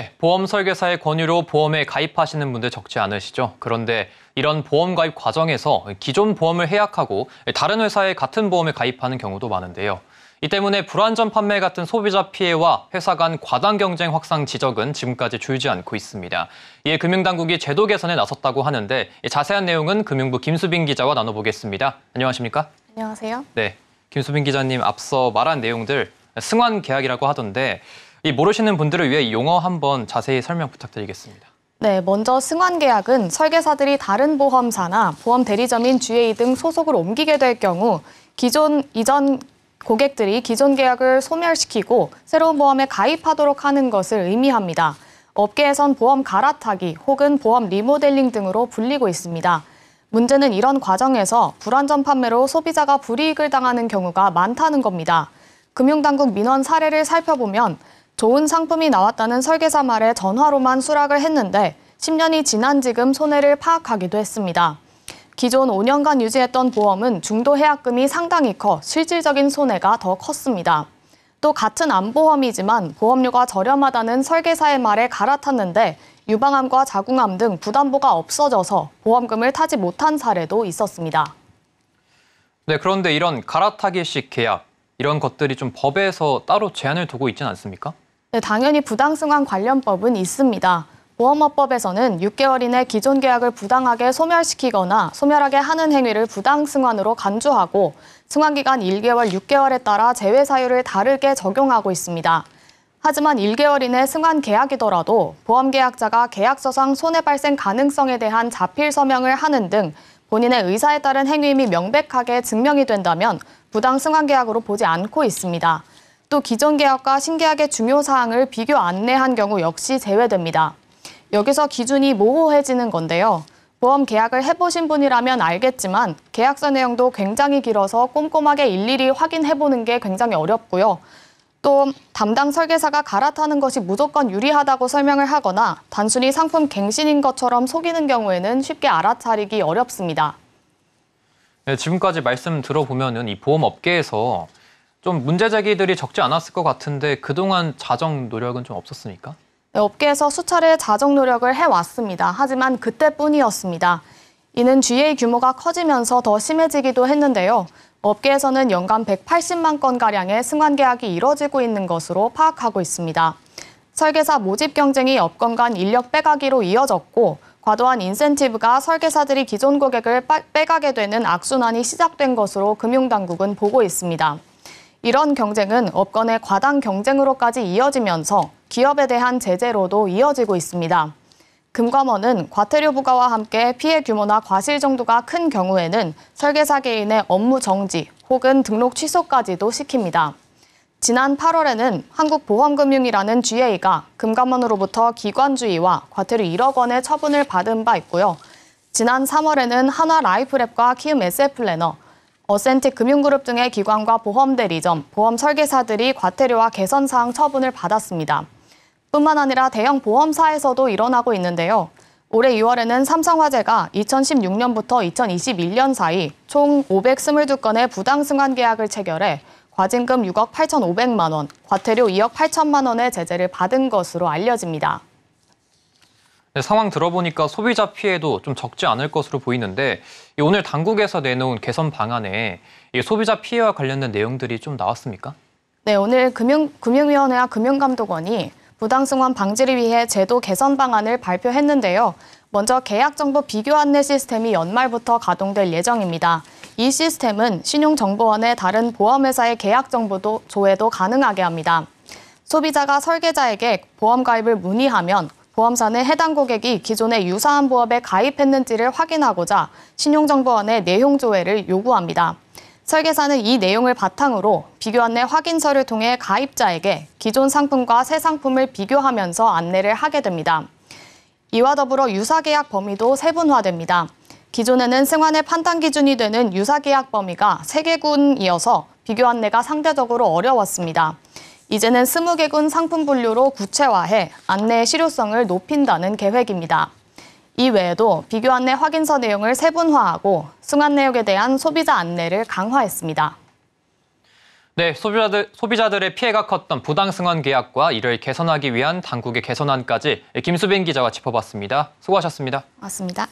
네, 보험 설계사의 권유로 보험에 가입하시는 분들 적지 않으시죠? 그런데 이런 보험 가입 과정에서 기존 보험을 해약하고 다른 회사의 같은 보험에 가입하는 경우도 많은데요. 이 때문에 불완전 판매 같은 소비자 피해와 회사 간 과당 경쟁 확산 지적은 지금까지 줄지 않고 있습니다. 이에 금융당국이 제도 개선에 나섰다고 하는데 자세한 내용은 금융부 김수빈 기자와 나눠보겠습니다. 안녕하십니까? 안녕하세요. 네, 김수빈 기자님 앞서 말한 내용들 승환 계약이라고 하던데 이 모르시는 분들을 위해 용어 한번 자세히 설명 부탁드리겠습니다. 네, 먼저 승환 계약은 설계사들이 다른 보험사나 보험 대리점인 GA 등 소속을 옮기게 될 경우 이전 고객들이 기존 계약을 소멸시키고 새로운 보험에 가입하도록 하는 것을 의미합니다. 업계에선 보험 갈아타기 혹은 보험 리모델링 등으로 불리고 있습니다. 문제는 이런 과정에서 불완전 판매로 소비자가 불이익을 당하는 경우가 많다는 겁니다. 금융당국 민원 사례를 살펴보면 좋은 상품이 나왔다는 설계사 말에 전화로만 수락을 했는데 10년이 지난 지금 손해를 파악하기도 했습니다. 기존 5년간 유지했던 보험은 중도 해약금이 상당히 커 실질적인 손해가 더 컸습니다. 또 같은 암보험이지만 보험료가 저렴하다는 설계사의 말에 갈아탔는데 유방암과 자궁암 등 부담보가 없어져서 보험금을 타지 못한 사례도 있었습니다. 네, 그런데 이런 갈아타기식 계약, 이런 것들이 좀 법에서 따로 제한을 두고 있지는 않습니까? 네, 당연히 부당승환 관련법은 있습니다. 보험업법에서는 6개월 이내 기존 계약을 부당하게 소멸시키거나 소멸하게 하는 행위를 부당승환으로 간주하고 승환기간 1개월, 6개월에 따라 제외 사유를 다르게 적용하고 있습니다. 하지만 1개월 이내 승환 계약이더라도 보험계약자가 계약서상 손해 발생 가능성에 대한 자필 서명을 하는 등 본인의 의사에 따른 행위임이 명백하게 증명이 된다면 부당승환 계약으로 보지 않고 있습니다. 또 기존 계약과 신계약의 중요 사항을 비교 안내한 경우 역시 제외됩니다. 여기서 기준이 모호해지는 건데요. 보험 계약을 해보신 분이라면 알겠지만 계약서 내용도 굉장히 길어서 꼼꼼하게 일일이 확인해보는 게 굉장히 어렵고요. 또 담당 설계사가 갈아타는 것이 무조건 유리하다고 설명을 하거나 단순히 상품 갱신인 것처럼 속이는 경우에는 쉽게 알아차리기 어렵습니다. 네, 지금까지 말씀 들어보면은 이 보험업계에서 좀 문제 제기들이 적지 않았을 것 같은데 그동안 자정 노력은 좀 없었습니까? 네, 업계에서 수차례 자정 노력을 해왔습니다. 하지만 그때뿐이었습니다. 이는 GA 규모가 커지면서 더 심해지기도 했는데요. 업계에서는 연간 180만 건가량의 승환 계약이 이뤄지고 있는 것으로 파악하고 있습니다. 설계사 모집 경쟁이 업권 간 인력 빼가기로 이어졌고 과도한 인센티브가 설계사들이 기존 고객을 빼가게 되는 악순환이 시작된 것으로 금융당국은 보고 있습니다. 이런 경쟁은 업권의 과당 경쟁으로까지 이어지면서 기업에 대한 제재로도 이어지고 있습니다. 금감원은 과태료 부과와 함께 피해 규모나 과실 정도가 큰 경우에는 설계사 개인의 업무 정지 혹은 등록 취소까지도 시킵니다. 지난 8월에는 한국보험금융이라는 GA가 금감원으로부터 기관주의와 과태료 1억 원의 처분을 받은 바 있고요. 지난 3월에는 한화라이프랩과 키움 에셋플래너, 어센틱 금융그룹 등의 기관과 보험 대리점, 보험 설계사들이 과태료와 개선 사항 처분을 받았습니다. 뿐만 아니라 대형 보험사에서도 일어나고 있는데요. 올해 6월에는 삼성화재가 2016년부터 2021년 사이 총 522건의 부당승환 계약을 체결해 과징금 6억 8,500만 원, 과태료 2억 8천만 원의 제재를 받은 것으로 알려집니다. 네, 상황 들어보니까 소비자 피해도 좀 적지 않을 것으로 보이는데 오늘 당국에서 내놓은 개선 방안에 소비자 피해와 관련된 내용들이 좀 나왔습니까? 네, 오늘 금융위원회와 금융감독원이 부당승환 방지를 위해 제도 개선 방안을 발표했는데요. 먼저 계약정보 비교 안내 시스템이 연말부터 가동될 예정입니다. 이 시스템은 신용정보원의 다른 보험회사의 계약정보도 조회도 가능하게 합니다. 소비자가 설계자에게 보험 가입을 문의하면 보험사는 해당 고객이 기존에 유사한 보험에 가입했는지를 확인하고자 신용정보원의 내용 조회를 요구합니다. 설계사는 이 내용을 바탕으로 비교 안내 확인서를 통해 가입자에게 기존 상품과 새 상품을 비교하면서 안내를 하게 됩니다. 이와 더불어 유사계약 범위도 세분화됩니다. 기존에는 승환의 판단 기준이 되는 유사계약 범위가 3개군이어서 비교 안내가 상대적으로 어려웠습니다. 이제는 20개군 상품 분류로 구체화해 안내의 실효성을 높인다는 계획입니다. 이 외에도 비교 안내 확인서 내용을 세분화하고 승환 내역에 대한 소비자 안내를 강화했습니다. 네, 소비자들의 피해가 컸던 부당승원 계약과 이를 개선하기 위한 당국의 개선안까지 김수빈 기자가 짚어봤습니다. 수고하셨습니다. 맞습니다.